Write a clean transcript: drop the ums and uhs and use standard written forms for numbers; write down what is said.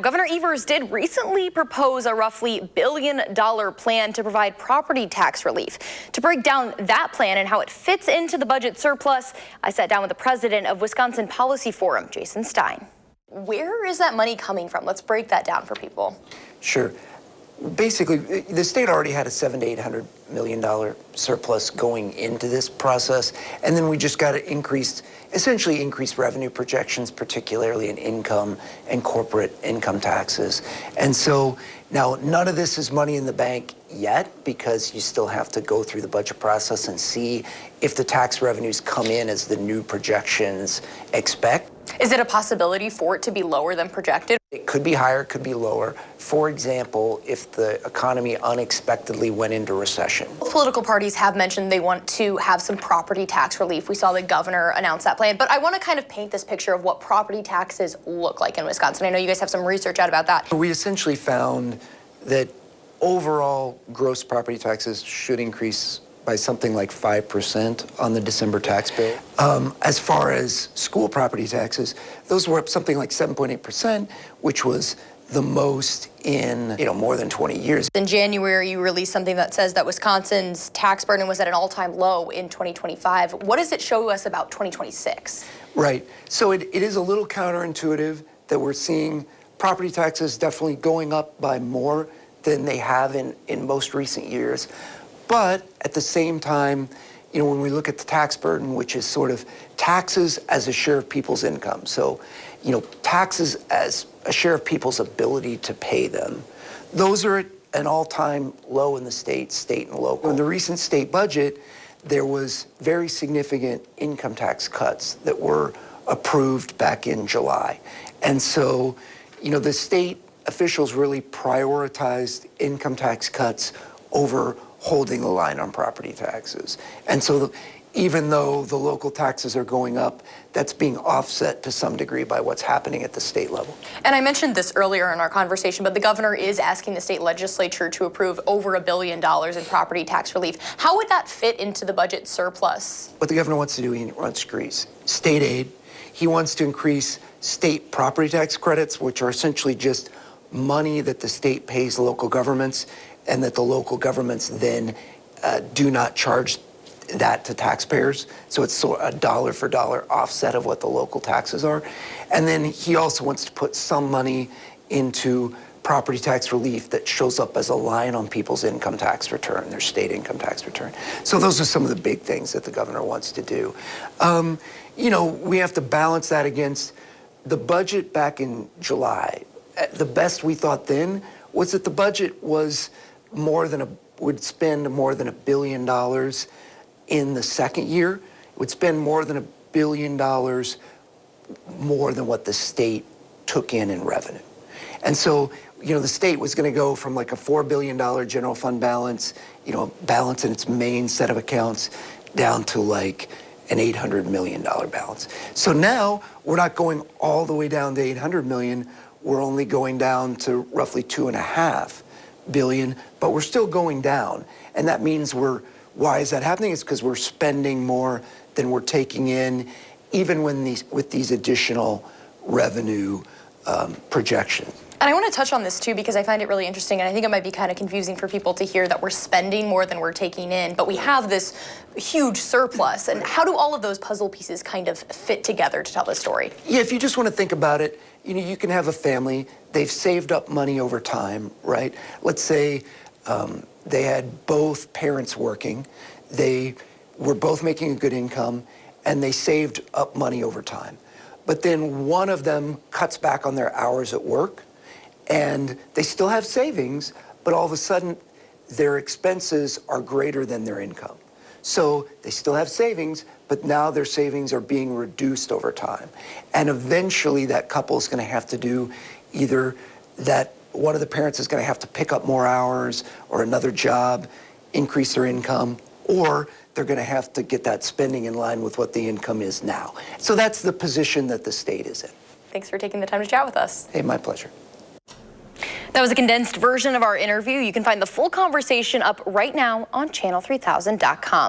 Governor Evers did recently propose a roughly $1 billion plan to provide property tax relief. To break down that plan and how it fits into the budget surplus, I sat down with the president of Wisconsin Policy Forum, Jason Stein. Where is that money coming from? Let's break that down for people. Sure. Basically, the state already had a $700 to $800 million surplus going into this process, and then we just got essentially increased revenue projections, particularly in income and corporate income taxes. And so now none of this is money in the bank yet, because you still have to go through the budget process and see if the tax revenues come in as the new projections expect. Is it a possibility for it to be lower than projected? It could be higher, it could be lower. For example, if the economy unexpectedly went into recession. Political parties have mentioned they want to have some property tax relief. We saw the governor announce that plan, but I want to kind of paint this picture of what property taxes look like in Wisconsin. I know you guys have some research out about that. We essentially found that overall gross property taxes should increase by something like 5% on the December tax bill. As far as school property taxes, those were up something like 7.8%, which was the most in more than 20 years. In January, you released something that says that Wisconsin's tax burden was at an all-time low in 2025. What does it show us about 2026? Right. So it is a little counterintuitive that we're seeing property taxes definitely going up by more than they have in most recent years. But at the same time, when we look at the tax burden, which is sort of taxes as a share of people's income, so, taxes as a share of people's ability to pay them, those are at an all-time low in the state and local. In the recent state budget, there was very significant income tax cuts that were approved back in July. And so, the state officials really prioritized income tax cuts over holding the line on property taxes. And so even though the local taxes are going up, that's being offset to some degree by what's happening at the state level. And I mentioned this earlier in our conversation, but the governor is asking the state legislature to approve over $1 billion in property tax relief. How would that fit into the budget surplus? What the governor wants to do, he wants to increase state aid. He wants to increase state property tax credits, which are essentially just money that the state pays local governments, and that the local governments then do not charge that to taxpayers. So it's sort of a dollar for dollar offset of what the local taxes are. And then he also wants to put some money into property tax relief that shows up as a line on people's income tax return, their state income tax return. So those are some of the big things that the governor wants to do. We have to balance that against the budget back in July. The best we thought then was that the budget was would spend more than $1 billion in the second year. It would spend more than $1 billion more than what the state took in revenue. And so, the state was going to go from like a $4 billion general fund balance, balance in its main set of accounts, down to like an $800 million balance. So now we're not going all the way down to $800 million. We're only going down to roughly $2.5 billion, but we're still going down. And that means why is that happening? It's because we're spending more than we're taking in, even with these additional revenue projections. And I want to touch on this too, because I find it really interesting, and I think it might be kind of confusing for people to hear that we're spending more than we're taking in, but we have this huge surplus. And how do all of those puzzle pieces kind of fit together to tell the story? Yeah, if you just want to think about it, you can have a family, they've saved up money over time, right? Let's say they had both parents working, they were both making a good income, and they saved up money over time. But then one of them cuts back on their hours at work, and they still have savings, but all of a sudden their expenses are greater than their income. So they still have savings, but now their savings are being reduced over time. And eventually that couple is going to have to do either that one of the parents is going to have to pick up more hours or another job, increase their income, or they're going to have to get that spending in line with what the income is now. So that's the position that the state is in. Thanks for taking the time to chat with us. Hey, my pleasure. That was a condensed version of our interview. You can find the full conversation up right now on channel3000.com.